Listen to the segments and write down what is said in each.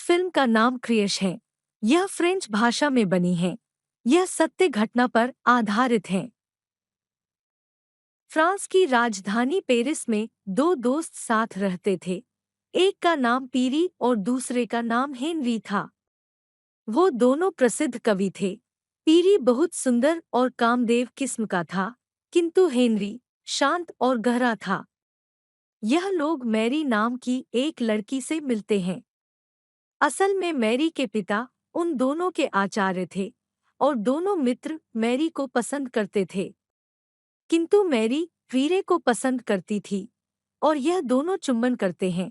Film का नाम क्रियश है। यह फ्रेंच भाषा में बनी है। यह सत्य घटना पर आधारित है। फ्रांस की राजधानी पेरिस में दो दोस्त साथ रहते थे। एक का नाम पीरी और दूसरे का नाम हेनरी था। वो दोनों प्रसिद्ध कवि थे। पीरी बहुत सुंदर और कामदेव किस्म का था, किंतु हेनरी शांत और गहरा था। यह लोग मैरी नाम की एक लड़की से मिलते हैं। असल में मैरी के पिता उन दोनों के आचार्य थे और दोनों मित्र मैरी को पसंद करते थे। किंतु मैरी वीरे को पसंद करती थी और यह दोनों चुंबन करते हैं।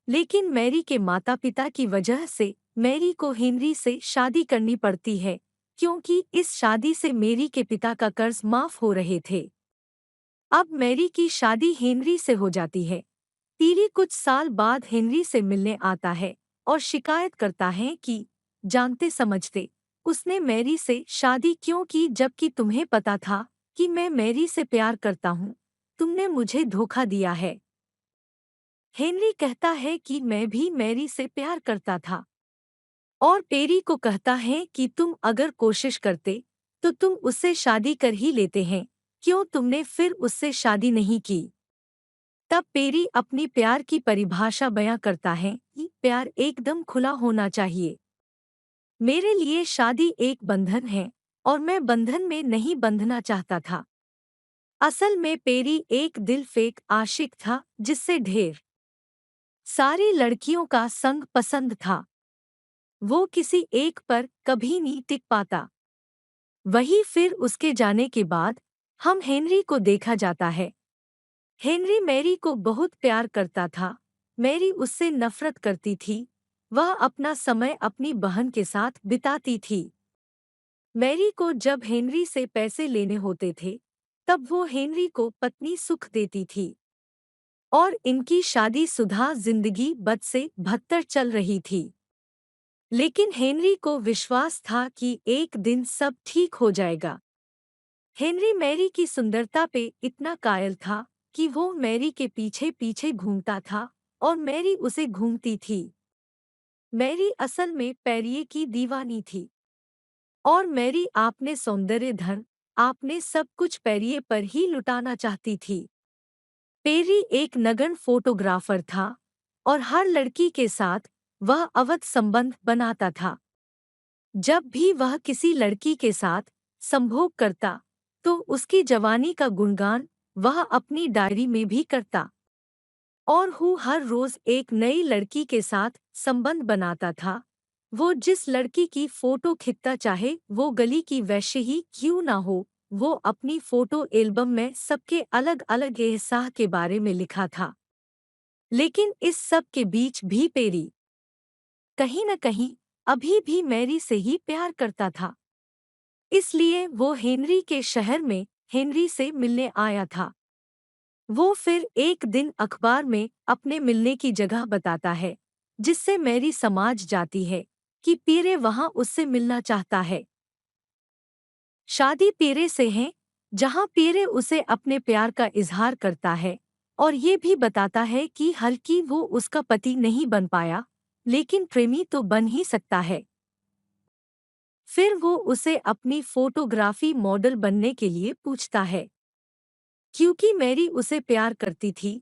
लेकिन मैरी के माता पिता की वजह से मैरी को हेनरी से शादी करनी पड़ती है, क्योंकि इस शादी से मैरी के पिता का कर्ज माफ हो रहे थे। अब मैरी की शादी हेनरी से हो जाती है। पीरी कुछ साल बाद हेनरी से मिलने आता है और शिकायत करता है कि जानते समझते उसने मैरी से शादी क्यों की, जबकि तुम्हें पता था कि मैं मैरी से प्यार करता हूँ। तुमने मुझे धोखा दिया है। हेनरी कहता है कि मैं भी मैरी से प्यार करता था और पेरी को कहता है कि तुम अगर कोशिश करते तो तुम उससे शादी कर ही लेते हैं, क्यों तुमने फिर उससे शादी नहीं की। तब पेरी अपनी प्यार की परिभाषा बयां करता है कि प्यार एकदम खुला होना चाहिए। मेरे लिए शादी एक बंधन है और मैं बंधन में नहीं बंधना चाहता था। असल में पेरी एक दिल फेंक आशिक था जिससे ढेर सारी लड़कियों का संग पसंद था। वो किसी एक पर कभी नहीं टिक पाता। वही फिर उसके जाने के बाद हम हेनरी को देखा जाता है। हेनरी मैरी को बहुत प्यार करता था। मैरी उससे नफरत करती थी। वह अपना समय अपनी बहन के साथ बिताती थी। मैरी को जब हेनरी से पैसे लेने होते थे, तब वो हेनरी को पत्नी सुख देती थी और इनकी शादीशुदा जिंदगी बद से बदतर चल रही थी। लेकिन हेनरी को विश्वास था कि एक दिन सब ठीक हो जाएगा। हेनरी मैरी की सुंदरता पे इतना कायल था कि वो मैरी के पीछे पीछे घूमता था और मैरी उसे घूमती थी। मैरी असल में पेरिये की दीवानी थी और मैरी आपने सौंदर्य धन आपने सब कुछ पेरिये पर ही लुटाना चाहती थी। पेरी एक नगन फोटोग्राफर था और हर लड़की के साथ वह अवैध संबंध बनाता था। जब भी वह किसी लड़की के साथ संभोग करता तो उसकी जवानी का गुणगान वह अपनी डायरी में भी करता और वो हर रोज एक नई लड़की के साथ संबंध बनाता था। वो जिस लड़की की फोटो खिंचता, चाहे वो गली की वैश्य ही क्यों ना हो, वो अपनी फोटो एल्बम में सबके अलग अलग एहसास के बारे में लिखा था। लेकिन इस सब के बीच भी पेरी कहीं न कहीं अभी भी मैरी से ही प्यार करता था। इसलिए वो हेनरी के शहर में हेनरी से मिलने आया था। वो फिर एक दिन अखबार में अपने मिलने की जगह बताता है, जिससे मैरी समझ जाती है कि पीरे वहां उससे मिलना चाहता है। शादी पीरे से है, जहां पीरे उसे अपने प्यार का इजहार करता है और ये भी बताता है कि हल्की वो उसका पति नहीं बन पाया, लेकिन प्रेमी तो बन ही सकता है। फिर वो उसे अपनी फोटोग्राफी मॉडल बनने के लिए पूछता है। क्योंकि मैरी उसे प्यार करती थी,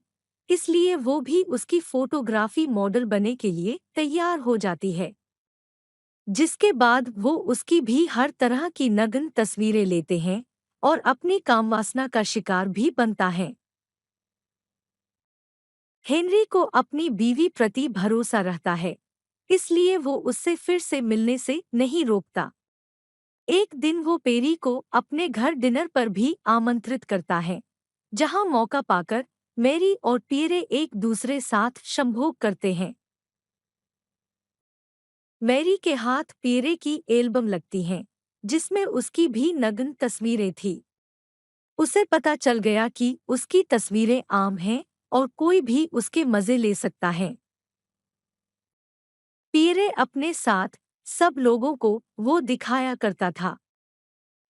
इसलिए वो भी उसकी फोटोग्राफी मॉडल बनने के लिए तैयार हो जाती है। जिसके बाद वो उसकी भी हर तरह की नग्न तस्वीरें लेते हैं और अपनी कामवासना का शिकार भी बनता है। हेनरी को अपनी बीवी प्रति भरोसा रहता है, इसलिए वो उससे फिर से मिलने से नहीं रोकता। एक दिन वो पेरी को अपने घर डिनर पर भी आमंत्रित करता है, जहां मौका पाकर मैरी और पीरे एक दूसरे साथ संभोग करते हैं। मैरी के हाथ पीरे की एल्बम लगती हैं, जिसमें उसकी भी नग्न तस्वीरें थी। उसे पता चल गया कि उसकी तस्वीरें आम हैं और कोई भी उसके मजे ले सकता है। पीरे अपने साथ सब लोगों को वो दिखाया करता था।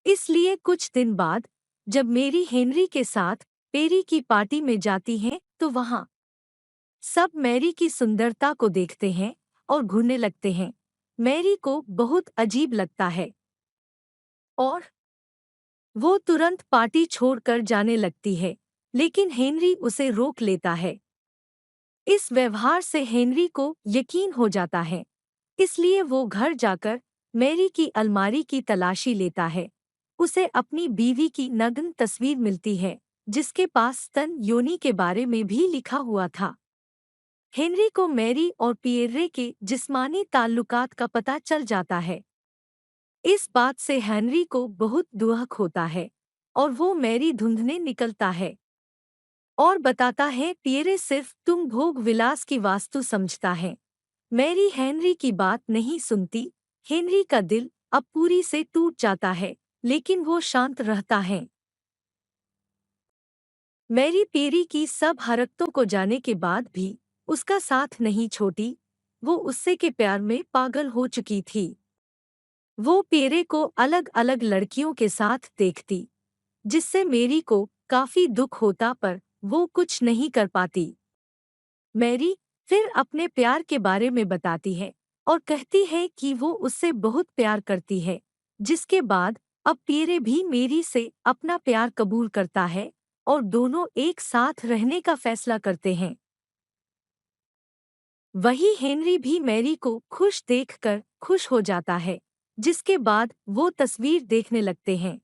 इसलिए कुछ दिन बाद जब मेरी हेनरी के साथ पेरी की पार्टी में जाती हैं, तो वहां सब मैरी की सुंदरता को देखते हैं और घूरने लगते हैं। मैरी को बहुत अजीब लगता है और वो तुरंत पार्टी छोड़कर जाने लगती है, लेकिन हेनरी उसे रोक लेता है। इस व्यवहार से हेनरी को यकीन हो जाता है, इसलिए वो घर जाकर मैरी की अलमारी की तलाशी लेता है। उसे अपनी बीवी की नग्न तस्वीर मिलती है, जिसके पास स्तन योनि के बारे में भी लिखा हुआ था। हेनरी को मैरी और पियर्रे के जिस्मानी ताल्लुकात का पता चल जाता है। इस बात से हेनरी को बहुत दुख होता है और वो मैरी ढूंढने निकलता है और बताता है पियरे सिर्फ तुम भोग विलास की वास्तु समझता है। मैरी हेनरी की बात नहीं सुनती। हेनरी का दिल अब पूरी से टूट जाता है, लेकिन वो शांत रहता है। मैरी पेरी की सब हरकतों को जाने के बाद भी उसका साथ नहीं छोड़ी। वो उससे के प्यार में पागल हो चुकी थी। वो पेरे को अलग अलग लड़कियों के साथ देखती, जिससे मैरी को काफी दुख होता, पर वो कुछ नहीं कर पाती। मैरी फिर अपने प्यार के बारे में बताती है और कहती है कि वो उससे बहुत प्यार करती है, जिसके बाद अब पियरे भी मैरी से अपना प्यार कबूल करता है और दोनों एक साथ रहने का फैसला करते हैं। वही हेनरी भी मैरी को खुश देखकर खुश हो जाता है, जिसके बाद वो तस्वीर देखने लगते हैं।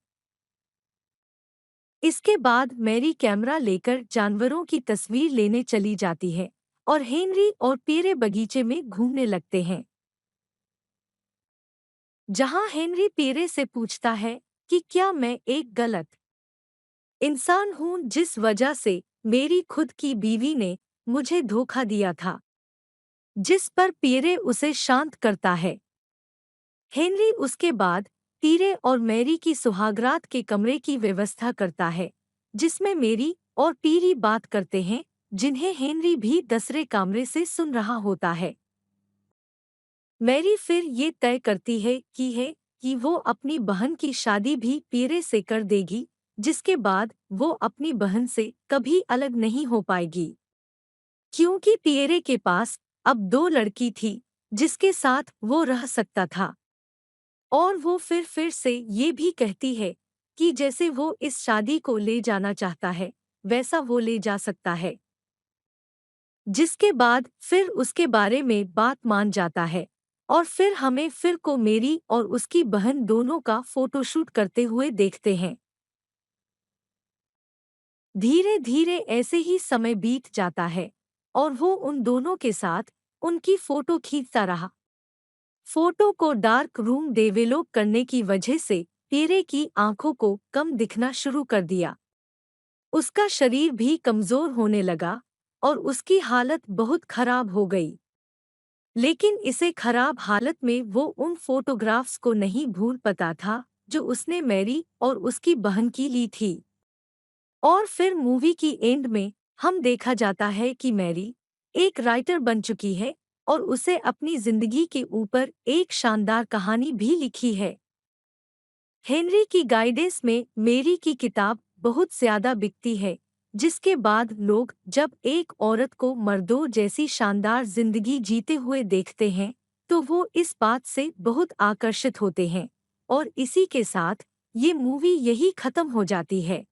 इसके बाद मैरी कैमरा लेकर जानवरों की तस्वीर लेने चली जाती है और हेनरी और पियरे बगीचे में घूमने लगते हैं, जहां हेनरी पियरे से पूछता है कि क्या मैं एक गलत इंसान हूं जिस वजह से मेरी खुद की बीवी ने मुझे धोखा दिया था, जिस पर पियरे उसे शांत करता है। हेनरी उसके बाद पियरे और मैरी की सुहागरात के कमरे की व्यवस्था करता है, जिसमें मैरी और पियरे बात करते हैं, जिन्हें हेनरी भी दूसरे कमरे से सुन रहा होता है। मैरी फिर ये तय करती है कि वो अपनी बहन की शादी भी पियरे से कर देगी, जिसके बाद वो अपनी बहन से कभी अलग नहीं हो पाएगी, क्योंकि पियरे के पास अब दो लड़की थी जिसके साथ वो रह सकता था। और वो फिर से ये भी कहती है कि जैसे वो इस शादी को ले जाना चाहता है, वैसा वो ले जा सकता है, जिसके बाद फिर उसके बारे में बात मान जाता है। और फिर हमें फिर को मेरी और उसकी बहन दोनों का फोटोशूट करते हुए देखते हैं। धीरे धीरे ऐसे ही समय बीत जाता है और वो उन दोनों के साथ उनकी फोटो खींचता रहा। फोटो को डार्क रूम डेवलप करने की वजह से पियरे की आंखों को कम दिखना शुरू कर दिया। उसका शरीर भी कमजोर होने लगा और उसकी हालत बहुत खराब हो गई। लेकिन इसे खराब हालत में वो उन फोटोग्राफ्स को नहीं भूल पाता था जो उसने मैरी और उसकी बहन की ली थी। और फिर मूवी की एंड में हम देखा जाता है कि मैरी एक राइटर बन चुकी है और उसे अपनी जिंदगी के ऊपर एक शानदार कहानी भी लिखी है। हेनरी की गाइडेंस में मैरी की किताब बहुत ज्यादा बिकती है, जिसके बाद लोग जब एक औरत को मर्दों जैसी शानदार जिंदगी जीते हुए देखते हैं, तो वो इस बात से बहुत आकर्षित होते हैं। और इसी के साथ ये मूवी यही खत्म हो जाती है।